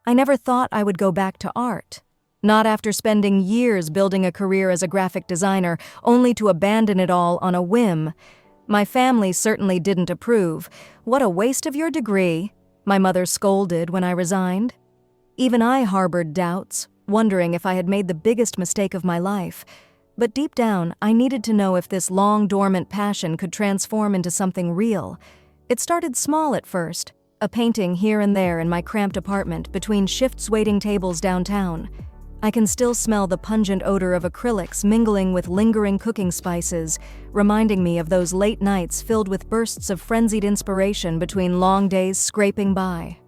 I never thought I would go back to art. Not after spending years building a career as a graphic designer, only to abandon it all on a whim. My family certainly didn't approve. "What a waste of your degree," my mother scolded when I resigned. Even I harbored doubts, wondering if I had made the biggest mistake of my life. But deep down, I needed to know if this long-dormant passion could transform into something real. It started small at first, a painting here and there in my cramped apartment between shifts waiting tables downtown. I can still smell the pungent odor of acrylics mingling with lingering cooking spices, reminding me of those late nights filled with bursts of frenzied inspiration between long days scraping by.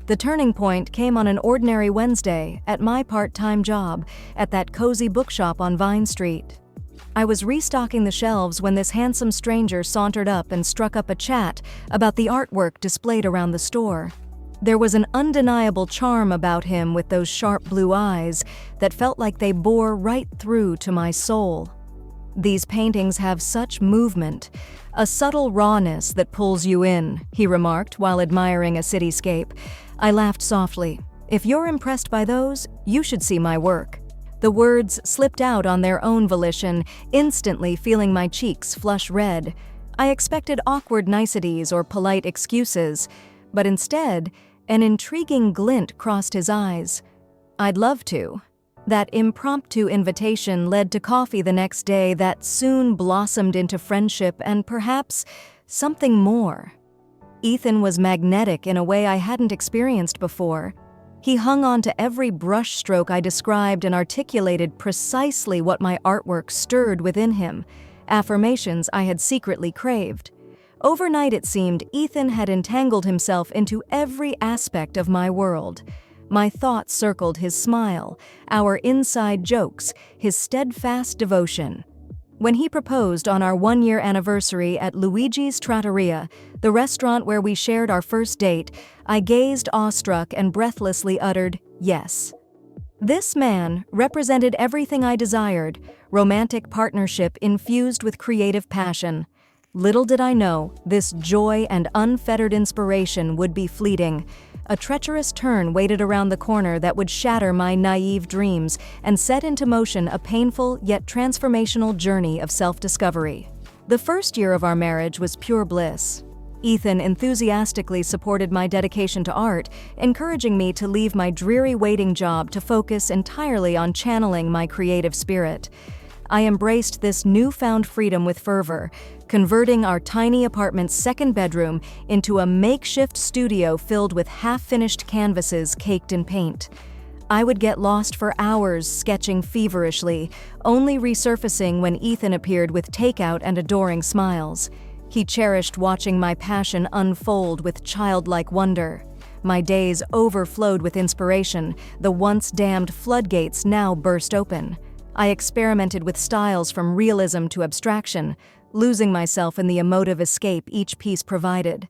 The turning point came on an ordinary Wednesday at my part-time job at that cozy bookshop on Vine Street. I was restocking the shelves when this handsome stranger sauntered up and struck up a chat about the artwork displayed around the store. There was an undeniable charm about him with those sharp blue eyes that felt like they bore right through to my soul. "These paintings have such movement, a subtle rawness that pulls you in," he remarked while admiring a cityscape. I laughed softly. "If you're impressed by those, you should see my work." The words slipped out on their own volition, instantly feeling my cheeks flush red. I expected awkward niceties or polite excuses, but instead, an intriguing glint crossed his eyes. "I'd love to." That impromptu invitation led to coffee the next day that soon blossomed into friendship and perhaps something more. Ethan was magnetic in a way I hadn't experienced before. He hung on to every brushstroke I described and articulated precisely what my artwork stirred within him, affirmations I had secretly craved. Overnight, it seemed, Ethan had entangled himself into every aspect of my world. My thoughts circled his smile, our inside jokes, his steadfast devotion. When he proposed on our one-year anniversary at Luigi's Trattoria, the restaurant where we shared our first date, I gazed awestruck and breathlessly uttered, "Yes." This man represented everything I desired, romantic partnership infused with creative passion. Little did I know, this joy and unfettered inspiration would be fleeting. A treacherous turn waited around the corner that would shatter my naive dreams and set into motion a painful yet transformational journey of self-discovery. The first year of our marriage was pure bliss. Ethan enthusiastically supported my dedication to art, encouraging me to leave my dreary waiting job to focus entirely on channeling my creative spirit. I embraced this newfound freedom with fervor, converting our tiny apartment's second bedroom into a makeshift studio filled with half-finished canvases caked in paint. I would get lost for hours sketching feverishly, only resurfacing when Ethan appeared with takeout and adoring smiles. He cherished watching my passion unfold with childlike wonder. My days overflowed with inspiration, the once dammed floodgates now burst open. I experimented with styles from realism to abstraction, losing myself in the emotive escape each piece provided.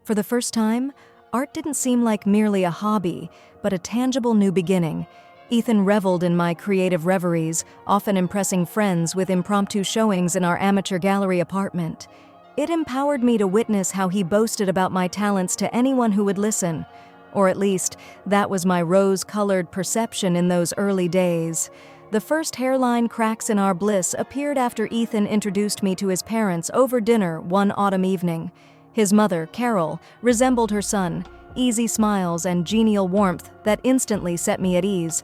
For the first time, art didn't seem like merely a hobby, but a tangible new beginning. Ethan reveled in my creative reveries, often impressing friends with impromptu showings in our amateur gallery apartment. It empowered me to witness how he boasted about my talents to anyone who would listen. Or at least, that was my rose-colored perception in those early days. The first hairline cracks in our bliss appeared after Ethan introduced me to his parents over dinner one autumn evening. His mother, Carol, resembled her son, easy smiles and genial warmth that instantly set me at ease.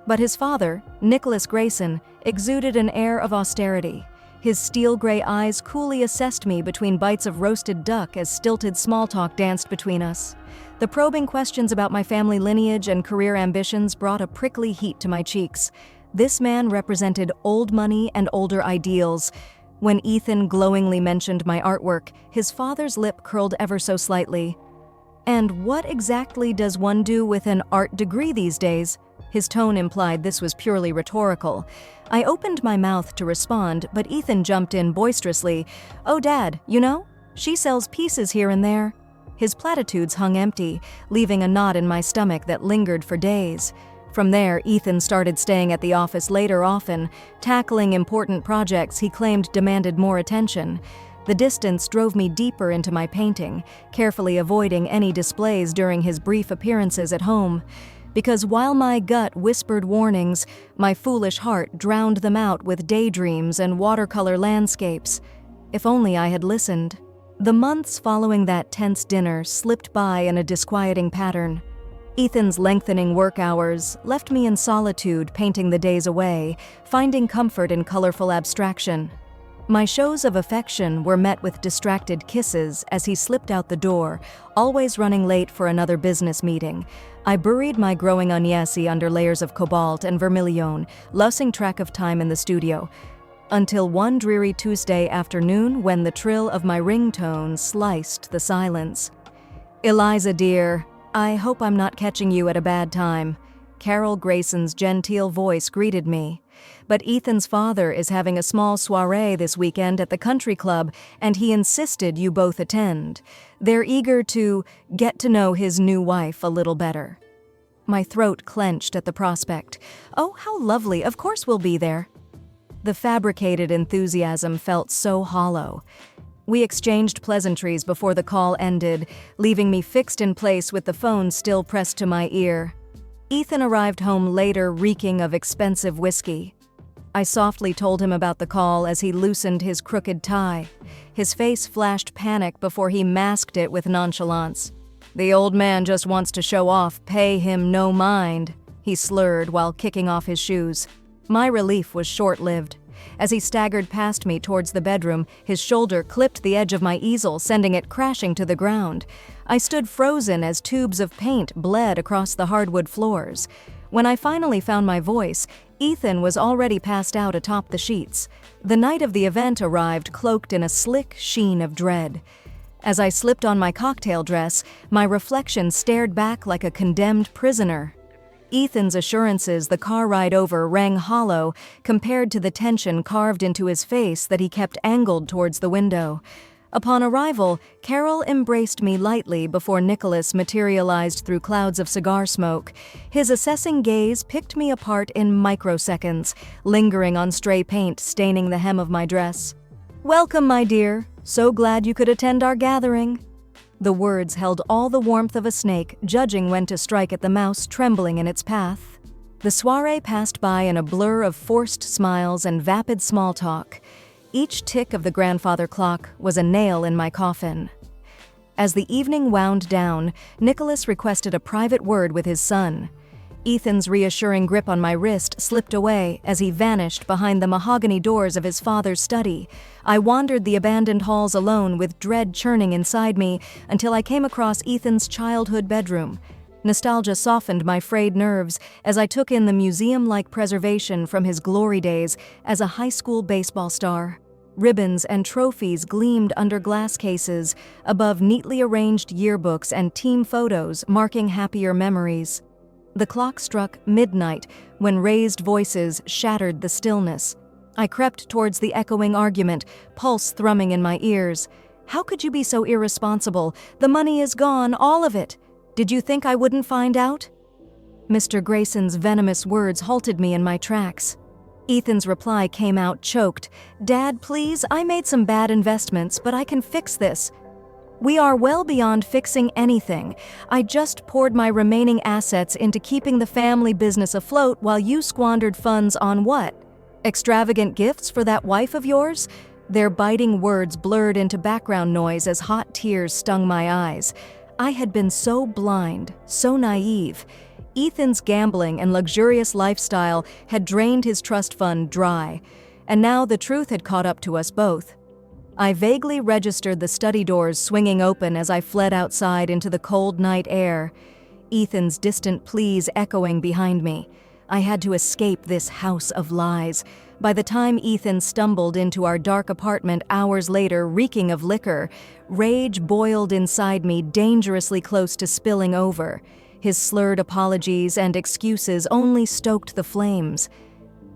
But his father, Nicholas Grayson, exuded an air of austerity. His steel-gray eyes coolly assessed me between bites of roasted duck as stilted small talk danced between us. The probing questions about my family lineage and career ambitions brought a prickly heat to my cheeks. This man represented old money and older ideals. When Ethan glowingly mentioned my artwork, his father's lip curled ever so slightly. "And what exactly does one do with an art degree these days?" His tone implied this was purely rhetorical. I opened my mouth to respond, but Ethan jumped in boisterously. "Oh, Dad, you know, she sells pieces here and there." His platitudes hung empty, leaving a knot in my stomach that lingered for days. From there, Ethan started staying at the office later often, tackling important projects he claimed demanded more attention. The distance drove me deeper into my painting, carefully avoiding any displays during his brief appearances at home. because while my gut whispered warnings, my foolish heart drowned them out with daydreams and watercolor landscapes. If only I had listened. The months following that tense dinner slipped by in a disquieting pattern. Ethan's lengthening work hours left me in solitude, painting the days away, finding comfort in colorful abstraction. My shows of affection were met with distracted kisses as he slipped out the door, always running late for another business meeting. I buried my growing agnesi under layers of cobalt and vermilion, losing track of time in the studio, until one dreary Tuesday afternoon when the trill of my ringtone sliced the silence. "Eliza, dear, I hope I'm not catching you at a bad time." Carol Grayson's genteel voice greeted me. "But Ethan's father is having a small soiree this weekend at the country club, and he insisted you both attend. They're eager to get to know his new wife a little better." My throat clenched at the prospect. "Oh, how lovely. Of course we'll be there." The fabricated enthusiasm felt so hollow. We exchanged pleasantries before the call ended, leaving me fixed in place with the phone still pressed to my ear. Ethan arrived home later, reeking of expensive whiskey. I softly told him about the call as he loosened his crooked tie. His face flashed panic before he masked it with nonchalance. "The old man just wants to show off, pay him no mind," he slurred while kicking off his shoes. My relief was short-lived. As he staggered past me towards the bedroom, his shoulder clipped the edge of my easel, sending it crashing to the ground. I stood frozen as tubes of paint bled across the hardwood floors. When I finally found my voice, Ethan was already passed out atop the sheets. The night of the event arrived cloaked in a slick sheen of dread. As I slipped on my cocktail dress, my reflection stared back like a condemned prisoner. Ethan's assurances the car ride over rang hollow compared to the tension carved into his face that he kept angled towards the window. Upon arrival, Carol embraced me lightly before Nicholas materialized through clouds of cigar smoke. His assessing gaze picked me apart in microseconds, lingering on stray paint staining the hem of my dress. "Welcome, my dear. So glad you could attend our gathering." The words held all the warmth of a snake, judging when to strike at the mouse trembling in its path. The soiree passed by in a blur of forced smiles and vapid small talk. Each tick of the grandfather clock was a nail in my coffin. As the evening wound down, Nicholas requested a private word with his son. Ethan's reassuring grip on my wrist slipped away as he vanished behind the mahogany doors of his father's study. I wandered the abandoned halls alone with dread churning inside me until I came across Ethan's childhood bedroom. Nostalgia softened my frayed nerves as I took in the museum-like preservation from his glory days as a high school baseball star. Ribbons and trophies gleamed under glass cases, above neatly arranged yearbooks and team photos marking happier memories. The clock struck midnight when raised voices shattered the stillness. I crept towards the echoing argument, pulse thrumming in my ears. "How could you be so irresponsible? The money is gone, all of it. Did you think I wouldn't find out?" Mr. Grayson's venomous words halted me in my tracks. Ethan's reply came out choked. "Dad, please, I made some bad investments, but I can fix this." "We are well beyond fixing anything. I just poured my remaining assets into keeping the family business afloat while you squandered funds on what? Extravagant gifts for that wife of yours?" Their biting words blurred into background noise as hot tears stung my eyes. I had been so blind, so naive. Ethan's gambling and luxurious lifestyle had drained his trust fund dry, and now the truth had caught up to us both. I vaguely registered the study doors swinging open as I fled outside into the cold night air, Ethan's distant pleas echoing behind me. I had to escape this house of lies. By the time Ethan stumbled into our dark apartment hours later, reeking of liquor, rage boiled inside me, dangerously close to spilling over. His slurred apologies and excuses only stoked the flames.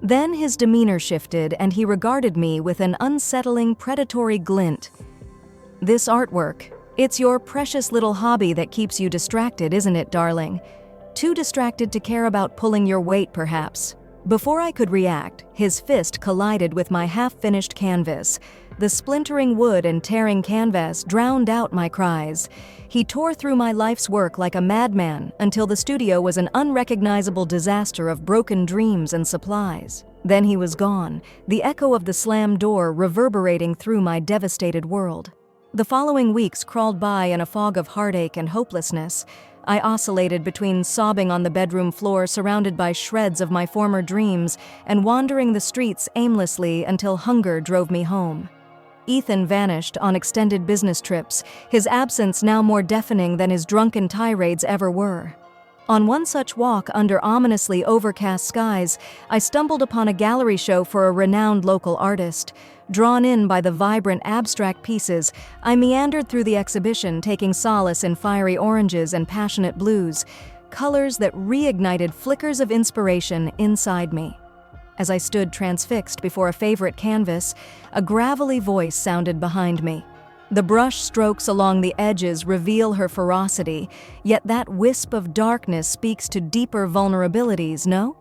Then his demeanor shifted and he regarded me with an unsettling, predatory glint. "This artwork, it's your precious little hobby that keeps you distracted, isn't it, darling? Too distracted to care about pulling your weight, perhaps. Before I could react, his fist collided with my half-finished canvas. The splintering wood and tearing canvas drowned out my cries. He tore through my life's work like a madman until the studio was an unrecognizable disaster of broken dreams and supplies. Then he was gone, the echo of the slammed door reverberating through my devastated world. The following weeks crawled by in a fog of heartache and hopelessness. I oscillated between sobbing on the bedroom floor surrounded by shreds of my former dreams and wandering the streets aimlessly until hunger drove me home. Ethan vanished on extended business trips, his absence now more deafening than his drunken tirades ever were. On one such walk under ominously overcast skies, I stumbled upon a gallery show for a renowned local artist. Drawn in by the vibrant abstract pieces, I meandered through the exhibition, taking solace in fiery oranges and passionate blues, colors that reignited flickers of inspiration inside me. As I stood transfixed before a favorite canvas, a gravelly voice sounded behind me. The brush strokes along the edges reveal her ferocity, yet that wisp of darkness speaks to deeper vulnerabilities, no?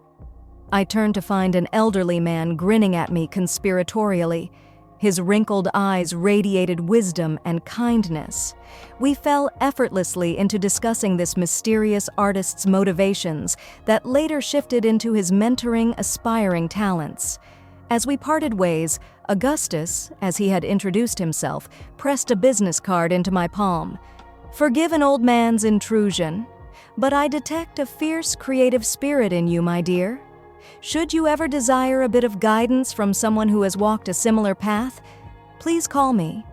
I turned to find an elderly man grinning at me conspiratorially. His wrinkled eyes radiated wisdom and kindness. We fell effortlessly into discussing this mysterious artist's motivations that later shifted into his mentoring aspiring talents. As we parted ways, Augustus, as he had introduced himself, pressed a business card into my palm. "Forgive an old man's intrusion, but I detect a fierce creative spirit in you, my dear. Should you ever desire a bit of guidance from someone who has walked a similar path, please call me."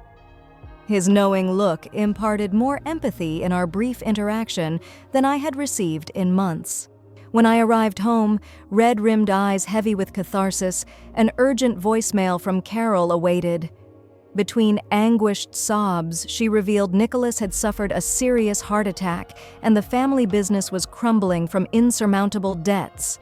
His knowing look imparted more empathy in our brief interaction than I had received in months. When I arrived home, red-rimmed eyes heavy with catharsis, an urgent voicemail from Carol awaited. Between anguished sobs, she revealed Nicholas had suffered a serious heart attack and the family business was crumbling from insurmountable debts.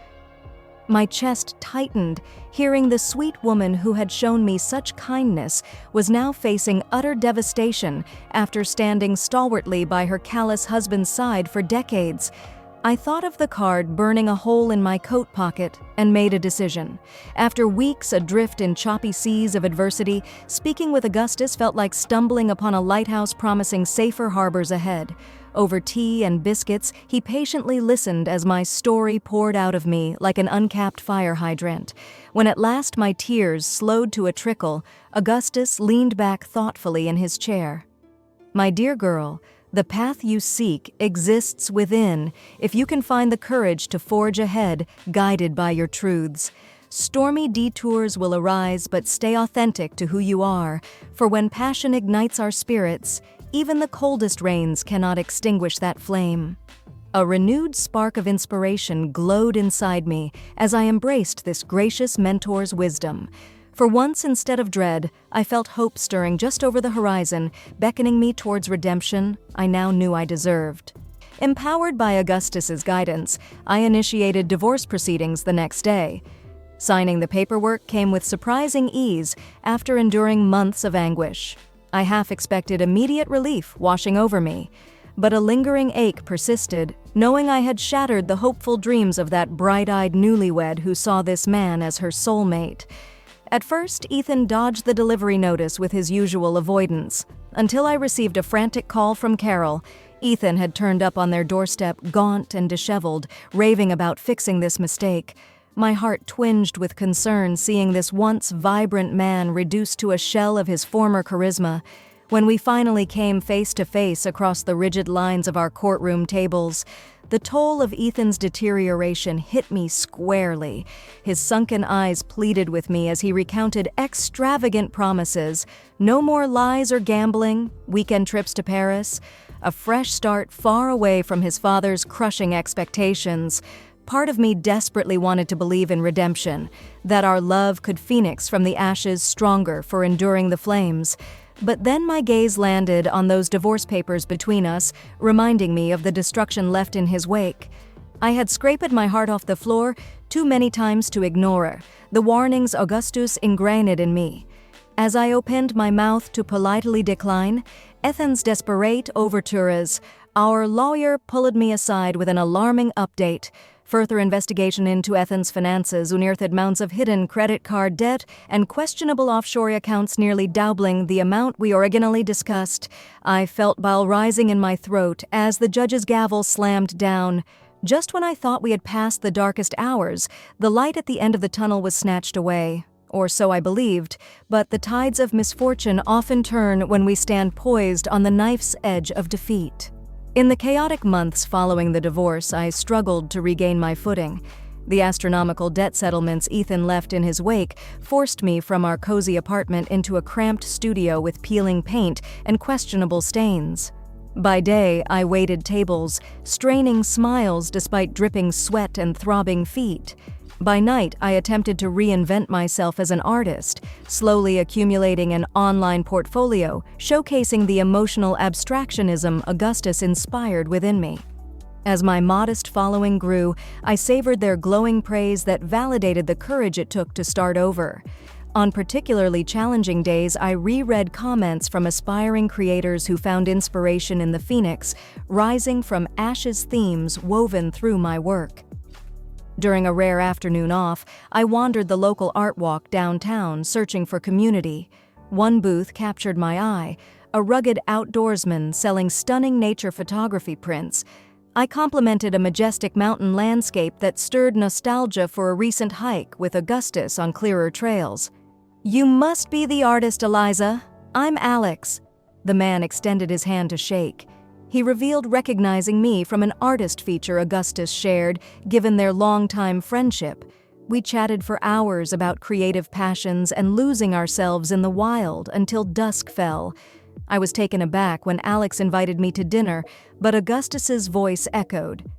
My chest tightened, hearing the sweet woman who had shown me such kindness was now facing utter devastation after standing stalwartly by her callous husband's side for decades. I thought of the card burning a hole in my coat pocket and made a decision. After weeks adrift in choppy seas of adversity, speaking with Augustus felt like stumbling upon a lighthouse promising safer harbors ahead. Over tea and biscuits, he patiently listened as my story poured out of me like an uncapped fire hydrant. When at last my tears slowed to a trickle, Augustus leaned back thoughtfully in his chair. "My dear girl, the path you seek exists within if you can find the courage to forge ahead, guided by your truths. Stormy detours will arise, but stay authentic to who you are, for when passion ignites our spirits, even the coldest rains cannot extinguish that flame." A renewed spark of inspiration glowed inside me as I embraced this gracious mentor's wisdom. For once, instead of dread, I felt hope stirring just over the horizon, beckoning me towards redemption I now knew I deserved. Empowered by Augustus's guidance, I initiated divorce proceedings the next day. Signing the paperwork came with surprising ease after enduring months of anguish. I half expected immediate relief washing over me, but a lingering ache persisted, knowing I had shattered the hopeful dreams of that bright-eyed newlywed who saw this man as her soulmate. At first, Ethan dodged the delivery notice with his usual avoidance, until I received a frantic call from Carol. Ethan had turned up on their doorstep, gaunt and disheveled, raving about fixing this mistake. My heart twinged with concern seeing this once vibrant man reduced to a shell of his former charisma. When we finally came face to face across the rigid lines of our courtroom tables, the toll of Ethan's deterioration hit me squarely. His sunken eyes pleaded with me as he recounted extravagant promises, no more lies or gambling, weekend trips to Paris, a fresh start far away from his father's crushing expectations. Part of me desperately wanted to believe in redemption, that our love could phoenix from the ashes stronger for enduring the flames. But then my gaze landed on those divorce papers between us, reminding me of the destruction left in his wake. I had scraped my heart off the floor too many times to ignore the warnings Augustus ingrained in me. As I opened my mouth to politely decline, Ethan's desperate overtures, our lawyer pulled me aside with an alarming update. Further investigation into Athens' finances unearthed mounts of hidden credit card debt and questionable offshore accounts nearly doubling the amount we originally discussed. I felt bile rising in my throat as the judge's gavel slammed down. Just when I thought we had passed the darkest hours, the light at the end of the tunnel was snatched away. Or so I believed, but the tides of misfortune often turn when we stand poised on the knife's edge of defeat. In the chaotic months following the divorce, I struggled to regain my footing. The astronomical debt settlements Ethan left in his wake forced me from our cozy apartment into a cramped studio with peeling paint and questionable stains. By day, I waited tables, straining smiles despite dripping sweat and throbbing feet. By night, I attempted to reinvent myself as an artist, slowly accumulating an online portfolio, showcasing the emotional abstractionism Augustus inspired within me. As my modest following grew, I savored their glowing praise that validated the courage it took to start over. On particularly challenging days, I reread comments from aspiring creators who found inspiration in the phoenix, rising from ashes themes woven through my work. During a rare afternoon off, I wandered the local art walk downtown, searching for community. One booth captured my eye, a rugged outdoorsman selling stunning nature photography prints. I complimented a majestic mountain landscape that stirred nostalgia for a recent hike with Augustus on clearer trails. "You must be the artist, Eliza. I'm Alex." The man extended his hand to shake. He revealed recognizing me from an artist feature Augustus shared, given their longtime friendship. We chatted for hours about creative passions and losing ourselves in the wild until dusk fell. I was taken aback when Alex invited me to dinner, but Augustus's voice echoed.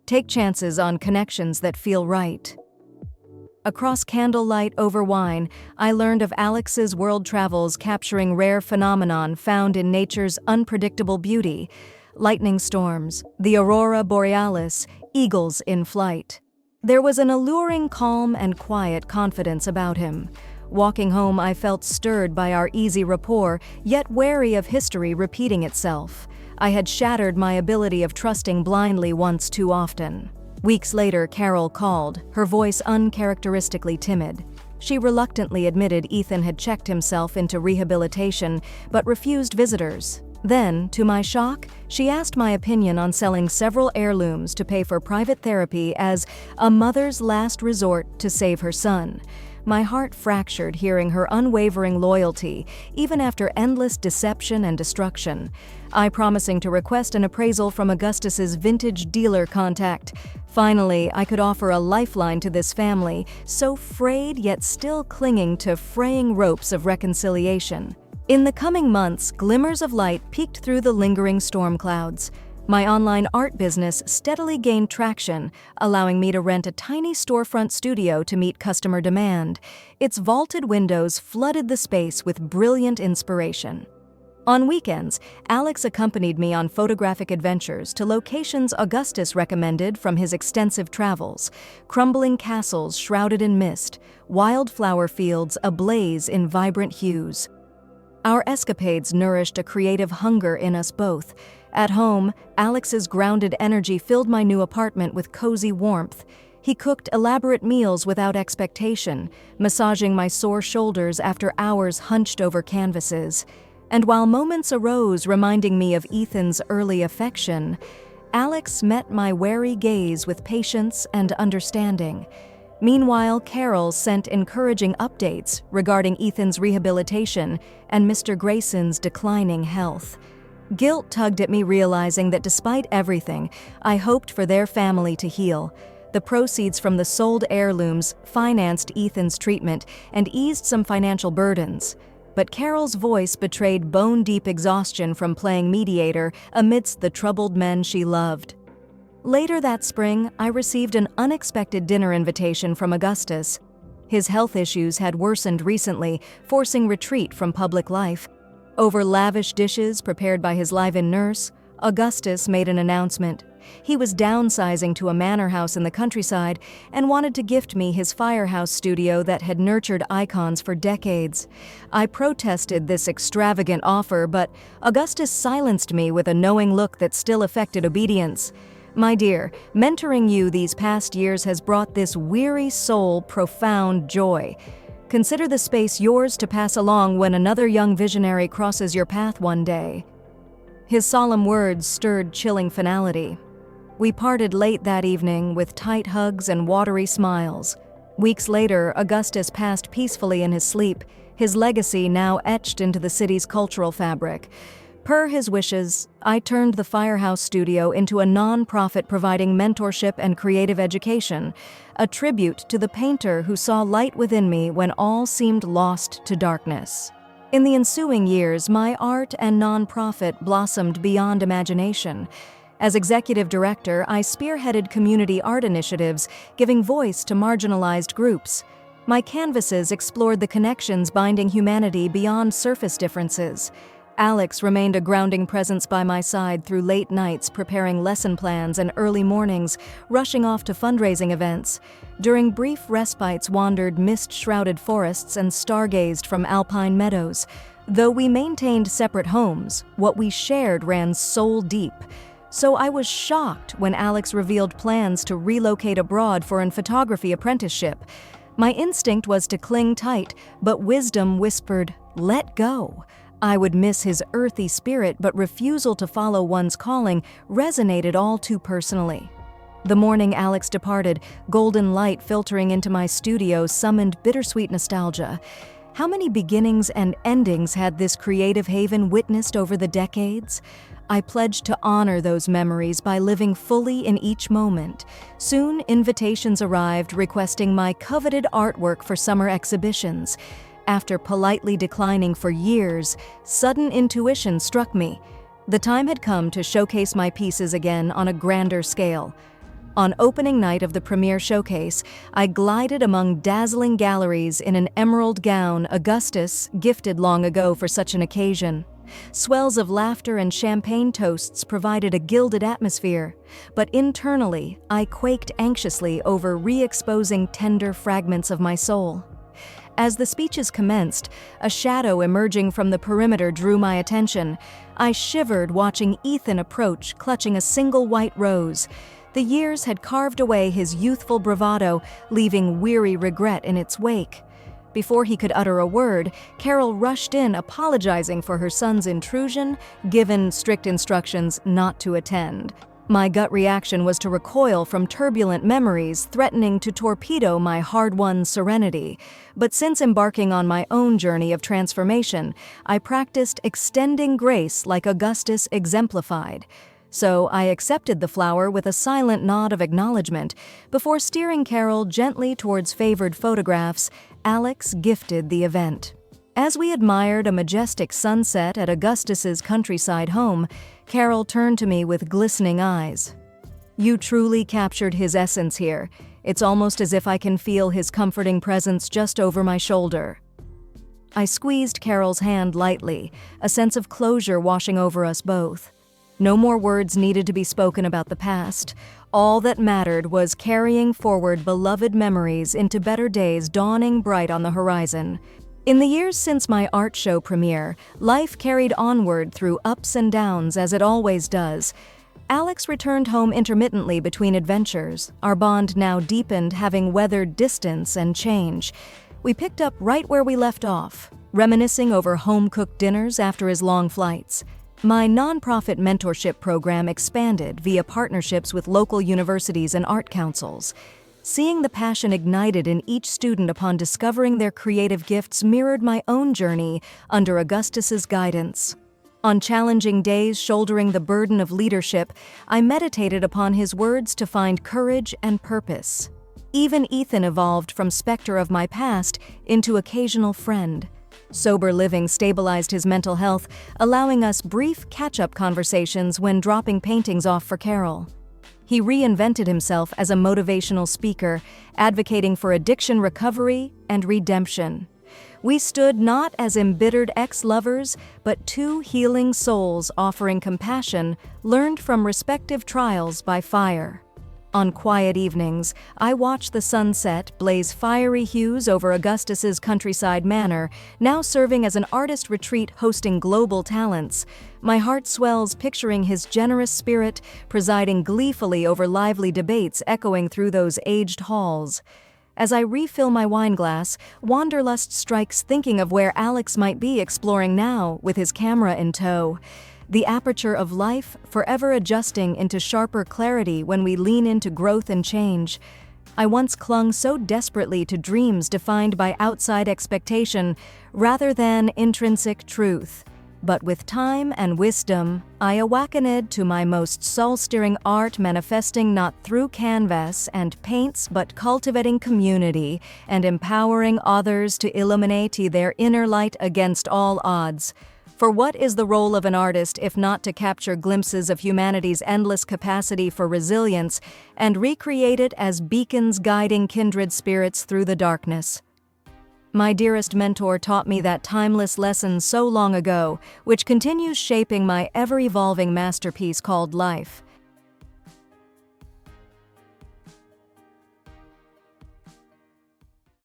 "Take chances on connections that feel right." Across candlelight over wine, I learned of Alex's world travels capturing rare phenomenon found in nature's unpredictable beauty. Lightning storms, the aurora borealis, eagles in flight. There was an alluring calm and quiet confidence about him. Walking home, I felt stirred by our easy rapport, yet wary of history repeating itself. I had shattered my ability of trusting blindly once too often. Weeks later, Carol called, her voice uncharacteristically timid. She reluctantly admitted Ethan had checked himself into rehabilitation, but refused visitors. Then, to my shock, she asked my opinion on selling several heirlooms to pay for private therapy as a mother's last resort to save her son. My heart fractured hearing her unwavering loyalty, even after endless deception and destruction. I promising to request an appraisal from Augustus's vintage dealer contact. Finally, I could offer a lifeline to this family, so frayed yet still clinging to fraying ropes of reconciliation. In the coming months, glimmers of light peeked through the lingering storm clouds. My online art business steadily gained traction, allowing me to rent a tiny storefront studio to meet customer demand. Its vaulted windows flooded the space with brilliant inspiration. On weekends, Alex accompanied me on photographic adventures to locations Augustus recommended from his extensive travels: crumbling castles shrouded in mist, wildflower fields ablaze in vibrant hues. Our escapades nourished a creative hunger in us both. At home, Alex's grounded energy filled my new apartment with cozy warmth. He cooked elaborate meals without expectation, massaging my sore shoulders after hours hunched over canvases. And while moments arose reminding me of Ethan's early affection, Alex met my wary gaze with patience and understanding. Meanwhile, Carol sent encouraging updates regarding Ethan's rehabilitation and Mr. Grayson's declining health. Guilt tugged at me, realizing that despite everything, I hoped for their family to heal. The proceeds from the sold heirlooms financed Ethan's treatment and eased some financial burdens. But Carol's voice betrayed bone-deep exhaustion from playing mediator amidst the troubled men she loved. Later that spring, I received an unexpected dinner invitation from Augustus. His health issues had worsened recently, forcing retreat from public life. Over lavish dishes prepared by his live-in nurse, Augustus made an announcement. He was downsizing to a manor house in the countryside and wanted to gift me his firehouse studio that had nurtured icons for decades. I protested this extravagant offer, but Augustus silenced me with a knowing look that still affected obedience. My dear, mentoring you these past years has brought this weary soul profound joy. Consider the space yours to pass along when another young visionary crosses your path one day." His solemn words stirred chilling finality. We parted late that evening with tight hugs and watery smiles. Weeks later, Augustus passed peacefully in his sleep, his legacy now etched into the city's cultural fabric. Per his wishes, I turned the Firehouse Studio into a non-profit providing mentorship and creative education, a tribute to the painter who saw light within me when all seemed lost to darkness. In the ensuing years, my art and non-profit blossomed beyond imagination. As executive director, I spearheaded community art initiatives, giving voice to marginalized groups. My canvases explored the connections binding humanity beyond surface differences. Alex remained a grounding presence by my side through late nights preparing lesson plans and early mornings, rushing off to fundraising events. During brief respites wandered mist-shrouded forests and stargazed from alpine meadows. Though we maintained separate homes, what we shared ran soul-deep. So I was shocked when Alex revealed plans to relocate abroad for an photography apprenticeship. My instinct was to cling tight, but wisdom whispered, "Let go." I would miss his earthy spirit, but refusal to follow one's calling resonated all too personally. The morning Alex departed, golden light filtering into my studio summoned bittersweet nostalgia. How many beginnings and endings had this creative haven witnessed over the decades? I pledged to honor those memories by living fully in each moment. Soon, invitations arrived requesting my coveted artwork for summer exhibitions. After politely declining for years, sudden intuition struck me. The time had come to showcase my pieces again on a grander scale. On opening night of the premiere showcase, I glided among dazzling galleries in an emerald gown Augustus gifted long ago for such an occasion. Swells of laughter and champagne toasts provided a gilded atmosphere, but internally, I quaked anxiously over re-exposing tender fragments of my soul. As the speeches commenced, a shadow emerging from the perimeter drew my attention. I shivered watching Ethan approach, clutching a single white rose. The years had carved away his youthful bravado, leaving weary regret in its wake. Before he could utter a word, Carol rushed in, apologizing for her son's intrusion, given strict instructions not to attend. My gut reaction was to recoil from turbulent memories threatening to torpedo my hard-won serenity. But since embarking on my own journey of transformation, I practiced extending grace like Augustus exemplified. So I accepted the flower with a silent nod of acknowledgement. Before steering Carol gently towards favored photographs, Alex gifted the event. As we admired a majestic sunset at Augustus's countryside home, Carol turned to me with glistening eyes. "You truly captured his essence here. It's almost as if I can feel his comforting presence just over my shoulder." I squeezed Carol's hand lightly, a sense of closure washing over us both. No more words needed to be spoken about the past. All that mattered was carrying forward beloved memories into better days dawning bright on the horizon. In the years since my art show premiere, life carried onward through ups and downs as it always does. Alex returned home intermittently between adventures, our bond now deepened, having weathered distance and change. We picked up right where we left off, reminiscing over home-cooked dinners after his long flights. My nonprofit mentorship program expanded via partnerships with local universities and art councils. Seeing the passion ignited in each student upon discovering their creative gifts mirrored my own journey under Augustus's guidance. On challenging days shouldering the burden of leadership, I meditated upon his words to find courage and purpose. Even Ethan evolved from specter of my past into occasional friend. Sober living stabilized his mental health, allowing us brief catch-up conversations when dropping paintings off for Carol. He reinvented himself as a motivational speaker, advocating for addiction recovery and redemption. We stood not as embittered ex-lovers, but two healing souls offering compassion learned from respective trials by fire. On quiet evenings, I watch the sunset blaze fiery hues over Augustus's countryside manor, now serving as an artist retreat hosting global talents. My heart swells picturing his generous spirit presiding gleefully over lively debates echoing through those aged halls. As I refill my wineglass, wanderlust strikes thinking of where Alex might be exploring now with his camera in tow. The aperture of life forever adjusting into sharper clarity when we lean into growth and change. I once clung so desperately to dreams defined by outside expectation rather than intrinsic truth. But with time and wisdom, I awakened to my most soul-stirring art manifesting not through canvas and paints but cultivating community and empowering others to illuminate their inner light against all odds. For what is the role of an artist if not to capture glimpses of humanity's endless capacity for resilience and recreate it as beacons guiding kindred spirits through the darkness? My dearest mentor taught me that timeless lesson so long ago, which continues shaping my ever-evolving masterpiece called life.